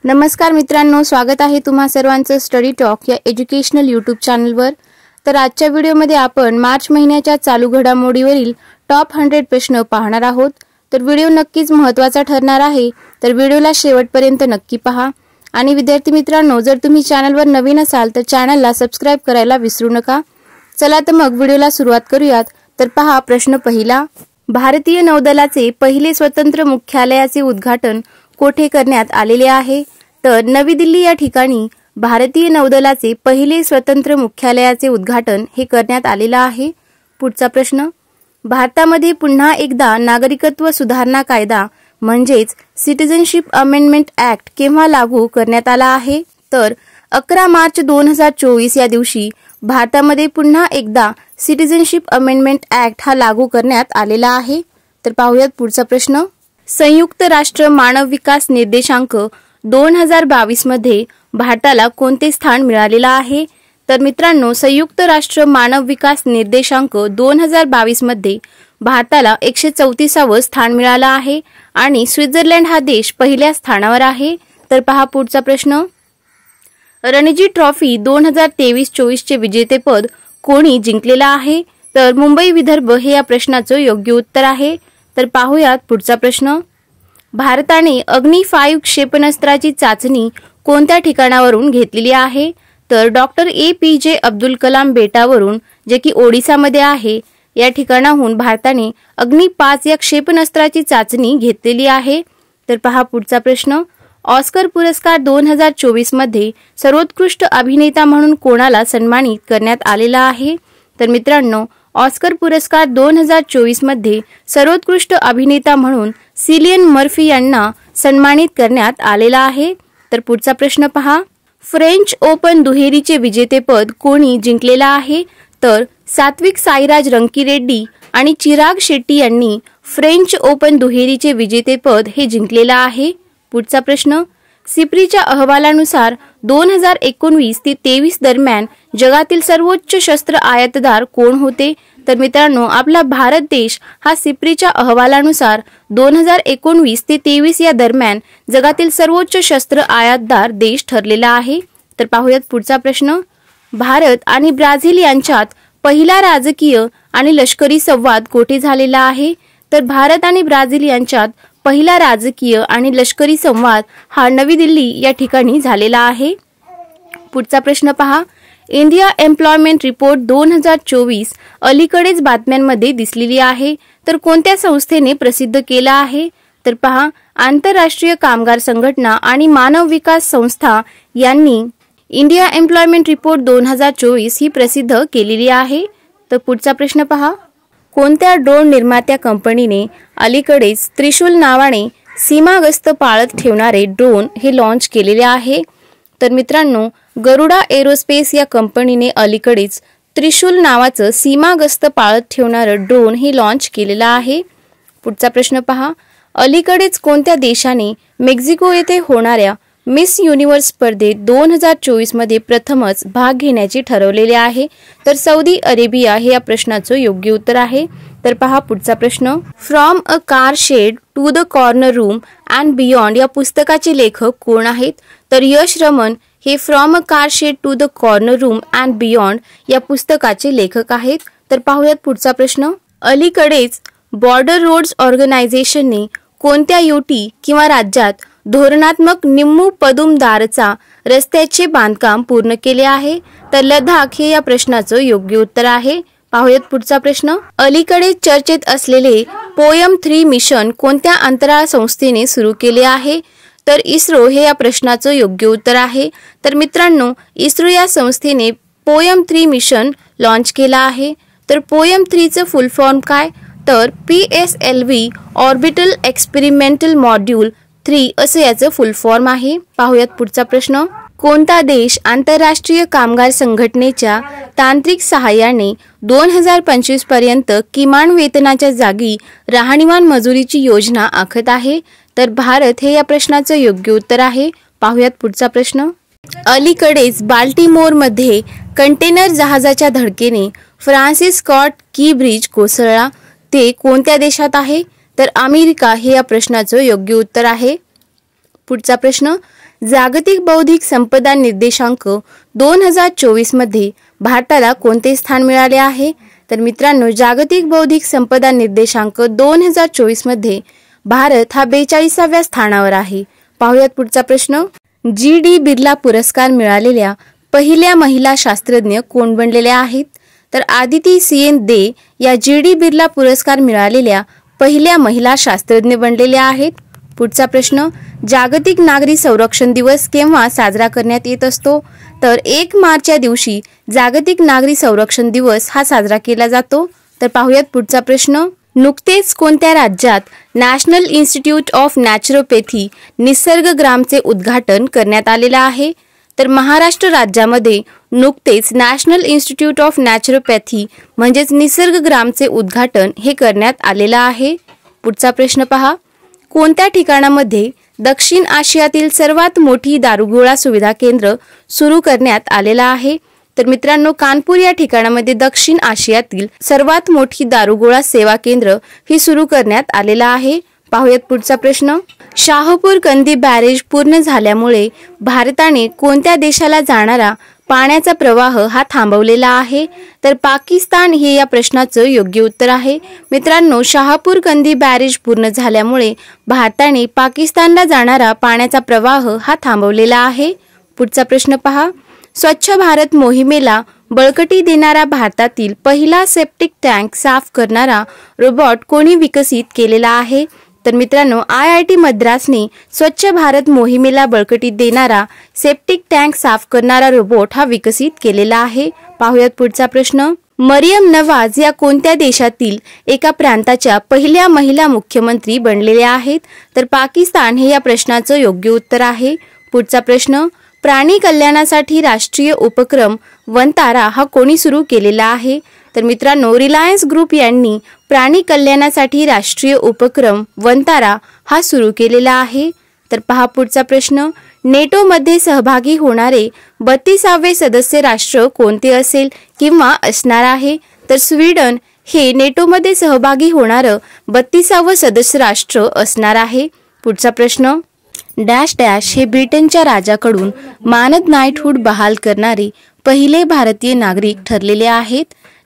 नमस्कार मित्रांनो, स्वागत आहे तुम्हा सर्वांचं स्टडी टॉक या एज्युकेशनल यूट्यूब चॅनलवर। तर आजच्या व्हिडिओमध्ये आपण मार्च महिन्याच्या चालू घडामोडीवरील टॉप 100 प्रश्न पाहणार आहोत। तर व्हिडिओ नक्कीच महत्त्वाचा ठरणार आहे, तर व्हिडिओला शेवटपर्यंत नक्की पहा। आणि विद्यार्थी मित्रांनो, जर तुम्ही चॅनलवर नवीन असाल तर चॅनलला सबस्क्राइब करायला विसरू नका। चला तर मग व्हिडिओला सुरुवात करूयात। तर पहा प्रश्न पहिला, भारतीय नौदलाचे पहिले स्वतंत्र मुख्यालयाचे उद्घाटन कोठे करण्यात आलेले आहे? तर नवी दिल्ली या ठिकाणी भारतीय नौदलाचे पहिले स्वतंत्र मुख्यालयाचे उद्घाटन हे करण्यात आलेले आहे। पुढचा प्रश्न, भारतामध्ये पुन्हा एकदा नागरिकत्व सुधारणा कायदा म्हणजेच सिटिझनशिप अमेंडमेंट ऍक्ट केव्हा लागू करण्यात आला आहे? तर 11 मार्च 2024 या दिवशी भारतामध्ये पुन्हा एकदा सिटिझनशिप अमेंडमेंट ऍक्ट हा लागू करण्यात आलेला आहे। तर पाहूयात पुढचा प्रश्न, संयुक्त राष्ट्र मानव विकास निर्देशांक 2022 मध्ये भारताला कोणते स्थान मिळालेले आहे? तर मित्रांनो, संयुक्त राष्ट्र मानव विकास निर्देशांक 2022 मध्ये भारताला 134वे स्थान मिळाले आहे आणि स्वित्झर्लंड हा देश पहिल्या स्थानावर आहे। तर पहा पुढचा प्रश्न, रणजी ट्रॉफी 2023-24 चे विजेतेपद कोणी जिंकलेले आहे? तर मुंबई विदर्भ हे या प्रश्नाचं योग्य उत्तर आहे। तर पाहूयात पुढचा प्रश्न, भारताने अग्नि 5 क्षेपणास्त्राची चाचणी कोणत्या ठिकाणावरून घेतलेली आहे? तर डॉक्टर APJ अब्दुल कलाम बेटावरून, जे की ओडिसामध्ये आहे, या ठिकाणाहून भारताने अग्नि 5 या क्षेपणास्त्राची चाचणी घेतलेली आहे। तर पहा पुढचा प्रश्न, ऑस्कर पुरस्कार 2024 मध्ये सर्वोत्कृष्ट अभिनेता म्हणून कोणाला सन्मानित करण्यात आलेला आहे? तर मित्रांनो, ऑस्कर पुरस्कार 2024 मध्ये सर्वोत्कृष्ट अभिनेता म्हणून सिलियन मर्फी यांना सन्मानित करण्यात आलेला आहे। तर पुढचा प्रश्न पहा, फ्रेंच ओपन दुहेरीचे विजेतेपद कोणी जिंकलेला आहे? तर सात्विक साईराज रंकीरेड्डी आणि चिराग शेट्टी यांनी फ्रेंच ओपन दुहेरीचे विजेतेपद हे जिंकलेले आहे। पुढचा प्रश्न, सिप्रीच्या अहवालानुसार 2019 ते 23 दरम्यान जगातील सर्वोच्च शस्त्र आयातदार कोण होते? तर मित्रांनो, आपला भारत देश हा सिप्रीच्या अहवालानुसार 2019 ते 23 या दरम्यान जगातील सर्वोच्च शस्त्र आयातदार देश ठरलेला आहे। तर पाहूयात पुढचा प्रश्न, भारत आणि ब्राझील यांच्यात पहिला राजकीय आणि लष्करी संवाद कोठे झालेला आहे? तर भारत आणि ब्राझील यांच्यात पहिला राजकीय आणि लष्करी संवाद हा नवी दिल्ली या ठिकाणी झालेला आहे। पुढचा प्रश्न पहा, इंडिया एम्प्लॉयमेंट रिपोर्ट 2024 अलीकडेच बातम्यांमध्ये दिसलेली आहे, तर कोणत्या संस्थेने प्रसिद्ध केला आहे? तर पहा, आंतरराष्ट्रीय कामगार संघटना आणि मानव विकास संस्था यांनी इंडिया एम्प्लॉयमेंट रिपोर्ट 2024 ही प्रसिद्ध केलेली आहे। तर पुढचा प्रश्न पहा, कोणत्या ड्रोन निर्मात्या कंपनीने अलीकडेच त्रिशूल नावाने सीमागस्त पाळत ठेवणारे ड्रोन हे लॉन्च केलेले आहे? तर मित्रांनो, गरुडा एरोस्पेस या कंपनीने अलीकडेच त्रिशूल नावाचं सीमागस्त पाळत ठेवणारं ड्रोन हे लॉन्च केलेलं आहे। पुढचा प्रश्न पहा, अलीकडेच कोणत्या देशाने मेक्सिको येथे होणाऱ्या मिस युनिव्हर्स स्पर्धेत 2024 मध्ये प्रथमच भाग घेण्याचे ठरवलेले आहे? तर सौदी अरेबिया हे या प्रश्नाचं योग्य उत्तर आहे। तर पहा पुढचा प्रश्न, from a car shed to the corner room and beyond या पुस्तकाचे लेखक कोण आहेत? तर यश रमन हे from a car shed to the corner room and beyond या पुस्तकाचे लेखक आहेत। तर पाहूयात पुढचा प्रश्न, अलीकडेच बॉर्डर रोड्स ऑर्गनायझेशनने कोणत्या युटी किंवा राज्यात धोरणात्मक निम्मू पदुमदारचा रस्त्याचे बांधकाम पूर्ण केले आहे? तर लडाख हे या प्रश्नाचं योग्य उत्तर आहे। पाहूयात पुढचा प्रश्न, अलीकडे चर्चेत असलेले पोयम 3 मिशन कोणत्या अंतराळ संस्थेने सुरू केले आहे? तर इस्रो हे या प्रश्नाचं योग्य उत्तर आहे। तर मित्रांनो, इस्रो या संस्थेने पोयम 3 मिशन लॉन्च केला आहे। तर पोयम 3चं फुल फॉर्म काय? तर PSLV ऑर्बिटल एक्सपेरिमेंटल मॉड्यूल 3 असे याचं फुल फॉर्म आहे। पाहूयात पुढचा प्रश्न, कोणता देश आंतरराष्ट्रीय कामगार संघटनेच्या तांत्रिक सहाय्याने 2025 पर्यंत किमान वेतनाच्या जागी राहणीमान मजुरीची योजना आखत आहे? तर भारत हे या प्रश्नाचं योग्य उत्तर आहे। पाहूयात पुढचा प्रश्न, अलीकडेच बाल्टिमोरमध्ये कंटेनर जहाजाच्या धडकेने फ्रान्सिस स्कॉट की ब्रिज कोसळला, ते कोणत्या देशात आहे? तर अमेरिका हे या प्रश्नाचं योग्य उत्तर आहे। पुढचा प्रश्न, जागतिक बौद्धिक संपदा निर्देशांक 2024 मध्ये भारताला कोणते स्थान मिळाले आहे? तर मित्रांनो, जागतिक बौद्धिक संपदा निर्देशांक 2024 मध्ये भारत हा 42व्या स्थानावर आहे. पाहूयात पुढचा प्रश्न. जी.डी. बिर्ला पुरस्कार मिळालेल्या पहिल्या महिला शास्त्रज्ञ कोण बनलेल्या आहेत? तर आदिती सी.एन. दे या जी.डी. बिर्ला पुरस्कार मिळालेल्या पहिल्या महिला शास्त्रज्ञ बनलेल्या आहेत. पुढचा प्रश्न. जागतिक नागरी संरक्षण दिवस केव्हा साजरा करण्यात येत असतो? तर 1 मार्च या दिवशी जागतिक नागरी संरक्षण दिवस हा साजरा केला जातो. तर पाहूयात पुढचा प्रश्न. नुकतेच कोणत्या राज्यात नॅशनल इन्स्टिट्यूट ऑफ नॅचरोपॅथी निसर्गग्रामचे उद्घाटन करण्यात आलेले आहे? तर महाराष्ट्र राज्यामध्ये नुकतेच नॅशनल इन्स्टिट्यूट ऑफ नॅचरोपॅथी म्हणजेच निसर्गग्रामचे उद्घाटन हे करण्यात आलेले आहे. पुढचा प्रश्न पहा. कोणत्या ठिकाणामध्ये दक्षिण आशियातील सर्वात मोठी दारुगोळा सुविधा केंद्र सुरू करण्यात आलेला आहे? तर मित्रांनो, कानपूर या ठिकाणामध्ये दक्षिण आशियातील सर्वात मोठी दारुगोळा सेवा केंद्र ही सुरू करण्यात आलेला आहे. पाहूयात पुढचा प्रश्न. शाहपूर कंदी बॅरेज पूर्ण झाल्यामुळे भारताने कोणत्या देशाला जाणारा पाण्याचा प्रवाह हा थांबवलेला आहे? तर पाकिस्तान हे या प्रश्नाचं योग्य उत्तर आहे. मित्रांनो, शाहपूर कंदी बॅरेज पूर्ण झाल्यामुळे भारताने पाकिस्तानला जाणारा पाण्याचा प्रवाह हा थांबवलेला आहे. पुढचा प्रश्न पहा. स्वच्छ भारत मोहिमेला बळकटी देणारा भारतातील पहिला सेप्टिक टँक साफ करणारा रोबोट कोणी विकसित केलेला आहे? तर मित्रांनो, IIT मद्रासने स्वच्छ भारत मोहिमेला बळकटी देणारा सेप्टिक टँक साफ करणारा रोबोट हा विकसित केलेला आहे. पाहूयात पुढचा प्रश्न. मरियम नवाज या कोणत्या देशातील एका प्रांताच्या पहिल्या महिला मुख्यमंत्री बनलेल्या आहेत? तर पाकिस्तान हे या प्रश्नाचं योग्य उत्तर आहे. पुढचा प्रश्न. प्राणी कल्याणासाठी राष्ट्रीय उपक्रम वनतारा हा कोणी सुरू केलेला आहे? तर मित्रांनो, रिलायन्स ग्रुप यांनी प्राणी कल्याणासाठी राष्ट्रीय उपक्रम वनतारा हा सुरू केलेला आहे. तर पहा पुढचा प्रश्न. नेटोमध्ये सहभागी होणारे 32वे सदस्य राष्ट्र कोणते असेल किंवा असणार आहे? तर स्वीडन हे नेटोमध्ये सहभागी होणारं 32वं सदस्य राष्ट्र असणार आहे. पुढचा प्रश्न. डॅश डॅश हे ब्रिटनच्या राजाकडून मानद नाईटहूड बहाल करणारे पहिले भारतीय नागरिक ठरलेले आहेत?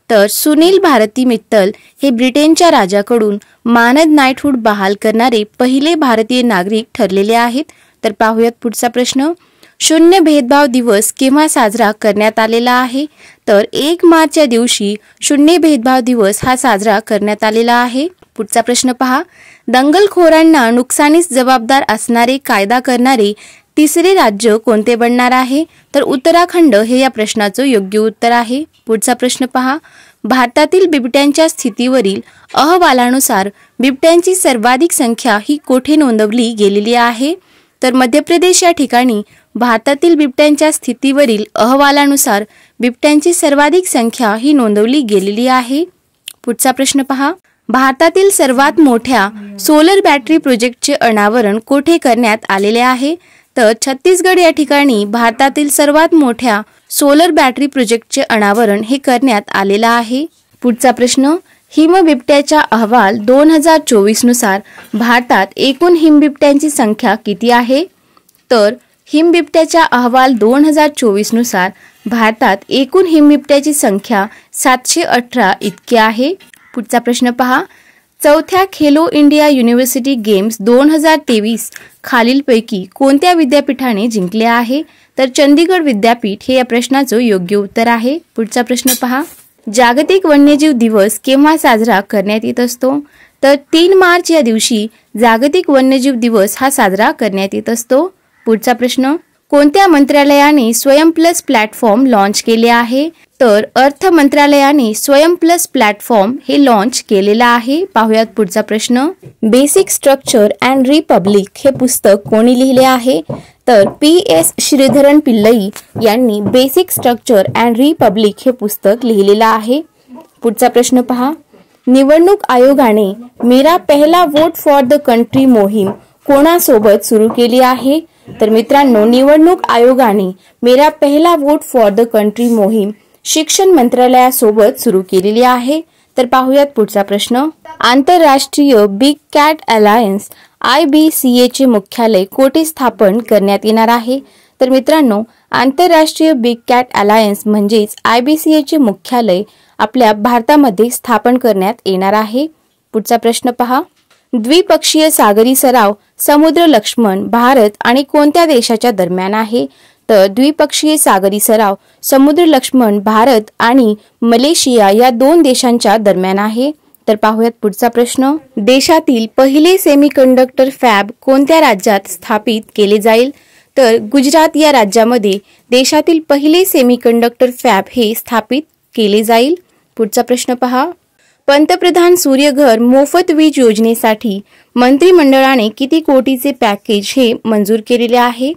तर सुनील भारती मित्तल हे ब्रिटनच्या राजाकडून मानद नाईटहूड बहाल करणारे पहिले भारतीय नागरिक ठरलेले आहेत. तर पाहूयात पुढचा प्रश्न. शून्य भेदभाव दिवस केव्हा साजरा करण्यात आलेला आहे? तर 1 मार्च या दिवशी शून्य भेदभाव दिवस हा साजरा करण्यात आलेला आहे. पुढचा प्रश्न पहा. दंगलखोरांना नुकसानीस जबाबदार असणारे कायदा करणारे तिसरे राज्य कोणते बनणार आहे? तर उत्तराखंड हे या प्रश्नाचं योग्य उत्तर आहे. पुढचा प्रश्न पहा. भारतातील बिबट्यांच्या स्थितीवरील अहवालानुसार बिबट्यांची सर्वाधिक संख्या ही कोठे नोंदवली गेलेली आहे? तर मध्य प्रदेश या ठिकाणी भारतातील बिबट्यांच्या स्थितीवरील अहवालानुसार बिबट्यांची सर्वाधिक संख्या ही नोंदवली गेलेली आहे. पुढचा प्रश्न पहा. भारतातील सर्वात मोठ्या सोलर बॅटरी प्रोजेक्टचे अनावरण कोठे करण्यात आलेले आहे? तर छत्तीसगड या ठिकाणी भारतातील सर्वात मोठ्या सोलर बॅटरी प्रोजेक्टचे अनावरण हे करण्यात आलेला आहे. पुढचा प्रश्न. हिमबिबट्याच्या अहवाल 2024 नुसार भारतात एकूण हिमबिबट्यांची संख्या किती आहे? तर हिमबिबट्याच्या अहवाल 2024 नुसार भारतात एकूण हिमबिबट्याची संख्या 718 इतकी आहे. पुढचा प्रश्न पहा. चौथ्या खेलो इंडिया युनिव्हर्सिटी गेम्स 2023 खालीलपैकी कोणत्या विद्यापीठाने जिंकले आहे? तर चंदीगड विद्यापीठ हे या प्रश्नाचं योग्य उत्तर आहे. पुढचा प्रश्न पहा. जागतिक वन्यजीव दिवस केव्हा साजरा करण्यात येत असतो? तर 3 मार्च या दिवशी जागतिक वन्यजीव दिवस हा साजरा करण्यात येत असतो. पुढचा प्रश्न. कोणत्या मंत्रालयाने स्वयं प्लस प्लॅटफॉर्म लॉन्च केले आहे? तर अर्थ मंत्रालयाने स्वयं प्लस प्लॅटफॉर्म हे लॉन्च केलेला आहे. पाहूयात पुढचा प्रश्न. बेसिक स्ट्रक्चर अँड रिपब्लिक हे पुस्तक कोणी लिहिले आहे? तर PS श्रीधरन पिल्लई यांनी बेसिक स्ट्रक्चर अँड रिपब्लिक हे पुस्तक लिहिलेलं आहे. पुढचा प्रश्न पहा. निवडणूक आयोगाने मेरा पहला वोट फॉर द कंट्री मोहीम कोणासोबत सुरू केली आहे? तर मित्रांनो, निवडणूक आयोगाने मेरा पहला वोट फॉर द कंट्री मोहीम शिक्षण मंत्रालयासोबत सुरू केलेली आहे. तर पाहूयात पुढचा प्रश्न. आंतरराष्ट्रीय बिग कॅट अलायन्स IBCA चे मुख्यालय कोठे स्थापन करण्यात येणार आहे? तर मित्रांनो, आंतरराष्ट्रीय बिग कॅट अलायन्स म्हणजेच IBCA चे मुख्यालय आपल्या भारतामध्ये स्थापन करण्यात येणार आहे. पुढचा प्रश्न पहा. द्विपक्षीय सागरी सराव समुद्र लक्ष्मण भारत आणि कोणत्या देशाच्या दरम्यान आहे? तर द्विपक्षीय सागरी सराव समुद्र लक्ष्मण भारत आणि मलेशिया या 2 देशांच्या दरम्यान आहे. तर पाहूयात पुढचा प्रश्न. देशातील पहिले सेमीकंडक्टर फॅब कोणत्या राज्यात स्थापित केले जाईल? तर गुजरात या राज्यामध्ये देशातील पहिले सेमीकंडक्टर फॅब हे स्थापित केले जाईल. पुढचा प्रश्न पहा. पंतप्रधान सूर्यघर मोफत वीज योजनेसाठी मंत्रिमंडळाने किती कोटीचे पॅकेज हे मंजूर केलेले आहे?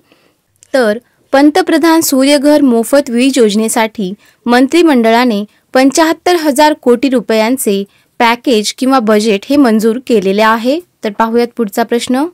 तर पंतप्रधान सूर्यघर मोफत वीज योजनेसाठी मंत्रिमंडळाने 75,000 कोटी रुपयांचे पॅकेज किंवा बजेट हे मंजूर केलेले आहे. तर पाहूयात पुढचा प्रश्न.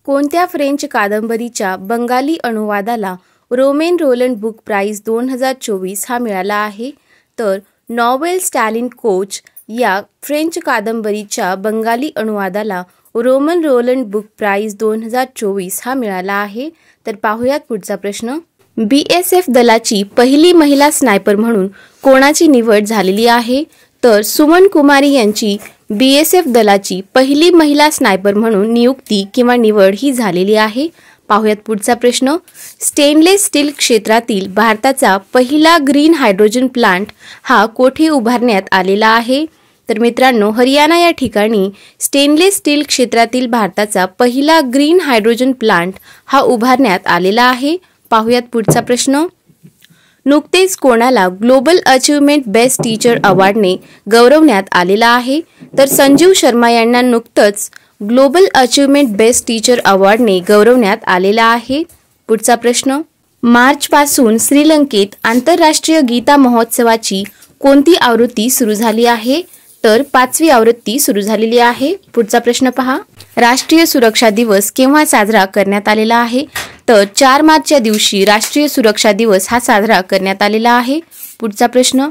कोणत्या फ्रेंच कादंबरीच्या बंगाली अनुवादाला रोमेन रोलंड बुक प्राइज 2024 हा मिळाला आहे? तर नॉवेल स्टॅलिन कोच या फ्रेंच कादंबरीच्या बंगाली अनुवादाला रोमन रोलंड बुक प्राइज 2024 हा मिळाला आहे. तर पाहूयात पुढचा प्रश्न. BSF दलाची पहिली महिला स्नायपर म्हणून कोणाची निवड झालेली आहे? तर सुमन कुमारी यांची BSF दलाची पहिली महिला स्नायपर म्हणून नियुक्ती किंवा निवड ही झालेली आहे. पाहूयात पुढचा प्रश्न. स्टेनलेस स्टील क्षेत्रातील भारताचा पहिला ग्रीन हायड्रोजन प्लांट हा कोठे उभारण्यात आलेला आहे? तर मित्रांनो, हरियाणा या ठिकाणी स्टेनलेस स्टील क्षेत्रातील भारताचा पहिला ग्रीन हायड्रोजन प्लांट हा उभारण्यात आलेला आहे. पाहूयात पुढचा प्रश्न. नुकतेच कोणाला ग्लोबल अचीवमेंट बेस्ट टीचर अवॉर्डने गौरवण्यात आलेला आहे? तर संजीव शर्मा यांना नुकतंच ग्लोबल अचीवमेंट बेस्ट टीचर अवॉर्डने गौरवण्यात आलेला आहे. पुढचा प्रश्न. मार्चपासून श्रीलंकेत आंतरराष्ट्रीय गीता महोत्सवाची कोणती आवृत्ती सुरू झाली आहे? तर 5वी आवृत्ती सुरू झालेली आहे. पुढचा प्रश्न पहा. राष्ट्रीय सुरक्षा दिवस केव्हा साजरा करण्यात आलेला आहे? तर 4 मार्चच्या दिवशी राष्ट्रीय सुरक्षा दिवस हा साजरा करण्यात आलेला आहे. पुढचा प्रश्न.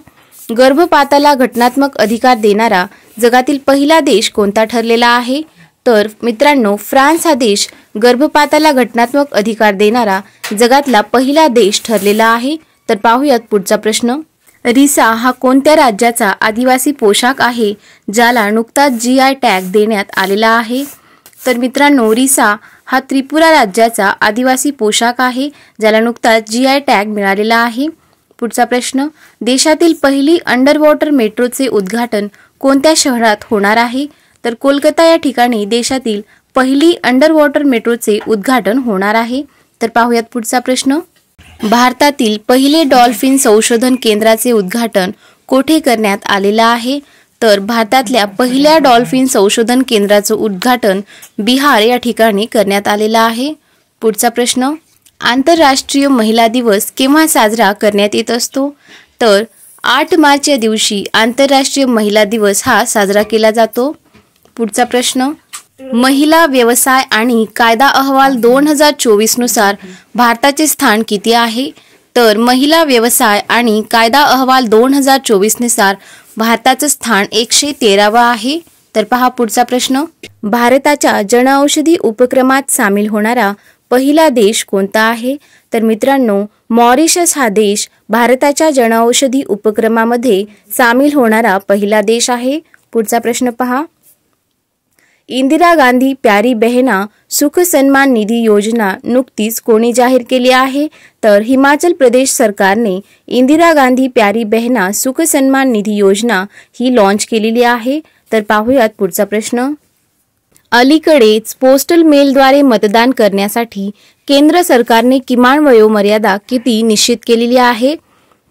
गर्भपाताला घटनात्मक अधिकार देणारा जगातील पहिला देश कोणता ठरलेला आहे? तर मित्रांनो, फ्रान्स हा देश गर्भपाताला घटनात्मक अधिकार देणारा जगातला पहिला देश ठरलेला आहे. तर पाहूयात पुढचा प्रश्न. रिसा हा कोणत्या राज्याचा आदिवासी पोशाख आहे ज्याला नुकताच GI टॅग देण्यात आलेला आहे? तर मित्रांनो, रिसा हा त्रिपुरा राज्याचा आदिवासी पोशाख आहे ज्याला नुकताच GI टॅग मिळालेला आहे. पुढचा प्रश्न. देशातील पहिली अंडर वॉटर मेट्रोचे उद्घाटन कोणत्या शहरात होणार आहे? तर कोलकाता या ठिकाणी देशातील पहिली अंडर वॉटर मेट्रोचे उद्घाटन होणार आहे. तर पाहूयात पुढचा प्रश्न. भारतातील पहिले डॉल्फिन संशोधन केंद्राचे उद्घाटन कोठे करण्यात आलेलं आहे? तर भारतातल्या पहिल्या डॉल्फिन संशोधन केंद्राचं उद्घाटन बिहार या ठिकाणी करण्यात आलेलं आहे. पुढचा प्रश्न. आंतरराष्ट्रीय महिला दिवस केव्हा साजरा करण्यात येत असतो? तर 8 मार्च या दिवशी आंतरराष्ट्रीय महिला दिवस हा साजरा केला जातो. पुढचा प्रश्न. महिला व्यवसाय आणि कायदा अहवाल 2024 नुसार भारताचे स्थान किती आहे? तर महिला व्यवसाय आणि कायदा अहवाल 2024 नुसार भारताचं स्थान 113वा आहे. तर पहा पुढचा प्रश्न. भारताच्या जनऔषधी उपक्रमात सामील होणारा पहिला देश कोणता आहे? तर मित्रांनो, मॉरिशस हा देश भारताच्या जनऔषधी उपक्रमामध्ये सामील होणारा पहिला देश आहे. पुढचा प्रश्न पहा. इंदिरा गांधी प्यारी बहना सुख सन्मान निधी योजना नुकतीच कोणी जाहीर केली आहे? तर हिमाचल प्रदेश सरकारने इंदिरा गांधी प्यारी बहना सुख सन्मान निधी योजना ही लॉन्च केलेली आहे. तर पाहूयात पुढचा प्रश्न. अलीकडेच पोस्टल मेलद्वारे मतदान करण्यासाठी केंद्र सरकारने किमान वयोमर्यादा किती निश्चित केलेली आहे?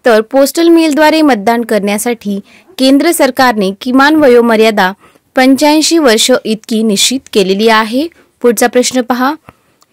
तर पोस्टल मेलद्वारे मतदान करण्यासाठी केंद्र सरकारने किमान वयोमर्यादा 85 वर्ष इतकी निश्चित केलेली आहे. पुढचा प्रश्न पहा.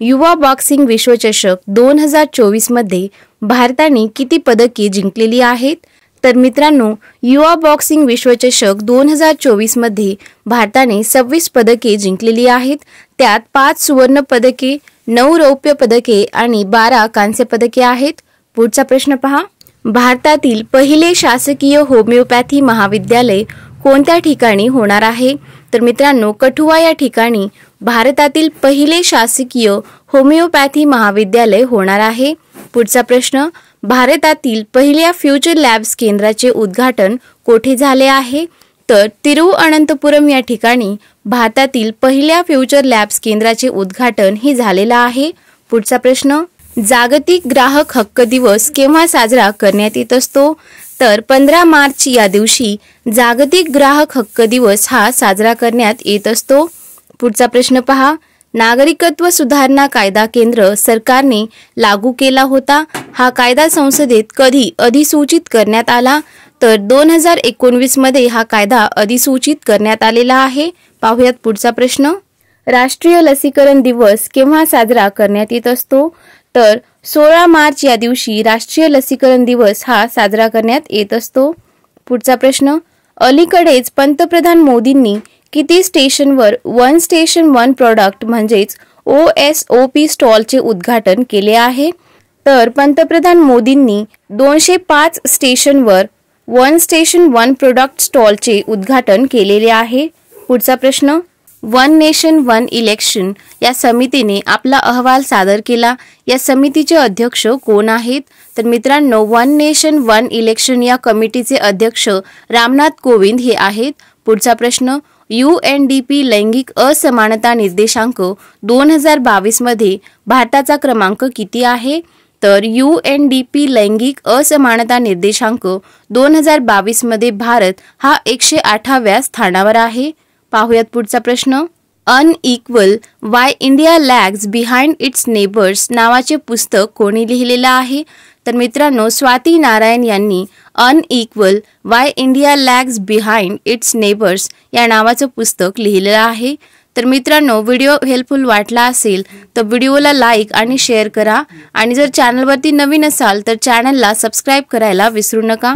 युवा बॉक्सिंग विश्वचषक 2024 मध्ये भारताने किती पदके जिंकलेली आहेत? तर मित्रांनो, युवा बॉक्सिंग विश्वचषक 2024 मध्ये भारताने 26 पदके जिंकलेली आहेत. त्यात 5 सुवर्ण पदके, 9 रौप्य पदके आणि 12 कांस्य पदके आहेत. पुढचा प्रश्न पहा. भारतातील पहिले शासकीय होमिओपॅथी महाविद्यालय कोणत्या ठिकाणी होणार आहे? तर मित्रांनो, कठुआ या ठिकाणी भारतातील पहिले शासकीय होमिओपॅथी महाविद्यालय होणार आहे. पुढचा प्रश्न, भारतातील पहिल्या फ्युचर लॅब्स केंद्राचे उद्घाटन कोठे झाले आहे? तर तिरुअनंतपुरम या ठिकाणी भारतातील पहिल्या फ्युचर लॅब्स केंद्राचे उद्घाटन हे झालेलं आहे. पुढचा प्रश्न, जागतिक ग्राहक हक्क दिवस केव्हा साजरा करण्यात येत असतो? तर 15 मार्च या दिवशी जागतिक ग्राहक हक्क दिवस हा साजरा करण्यात येत असतो. पुढचा प्रश्न पहा, नागरिकत्व सुधारणा कायदा केंद्र सरकारने लागू केला होता. हा कायदा संसदेत कधी अधिसूचित करण्यात आला? तर 2019 मध्ये हा कायदा अधिसूचित करण्यात आलेला आहे. पाहूयात पुढचा प्रश्न, राष्ट्रीय लसीकरण दिवस केव्हा साजरा करण्यात येत असतो? तर 16 मार्च या दिवशी राष्ट्रीय लसीकरण दिवस हा साजरा करण्यात येत असतो. पुढचा प्रश्न, अलीकडेच पंतप्रधान मोदींनी किती स्टेशनवर वन स्टेशन वन प्रॉडक्ट म्हणजेच OSOP स्टॉलचे उद्घाटन केले आहे? तर पंतप्रधान मोदींनी 205 स्टेशनवर वन स्टेशन वन प्रोडक्ट स्टॉलचे उद्घाटन केलेले आहे. पुढचा प्रश्न, वन नेशन वन इलेक्शन या समितीने आपला अहवाल सादर केला. या समितीचे अध्यक्ष कोण आहेत? तर मित्रांनो, वन नेशन वन इलेक्शन या कमिटीचे अध्यक्ष रामनाथ कोविंद हे आहेत. पुढचा प्रश्न, UNDP लैंगिक असमानता निर्देशांक 2022 मध्ये भारताचा क्रमांक किती आहे? तर UNDP लैंगिक असमानता निर्देशांक 2022 मध्ये भारत हा 108व्या स्थानावर आहे. पाहूयात पुढचा प्रश्न, unequal why India lags behind its neighbours नावाचे पुस्तक कोणी लिहिलेलं आहे? तर मित्रांनो, स्वाती नारायण यांनी unequal why India lags behind its neighbours या नावाचं पुस्तक लिहिलेलं आहे. तर मित्रांनो, व्हिडिओ हेल्पफुल वाटला असेल तर व्हिडिओला लाईक आणि शेअर करा आणि जर चॅनलवरती नवीन असाल तर चॅनलला सबस्क्राईब करायला विसरू नका.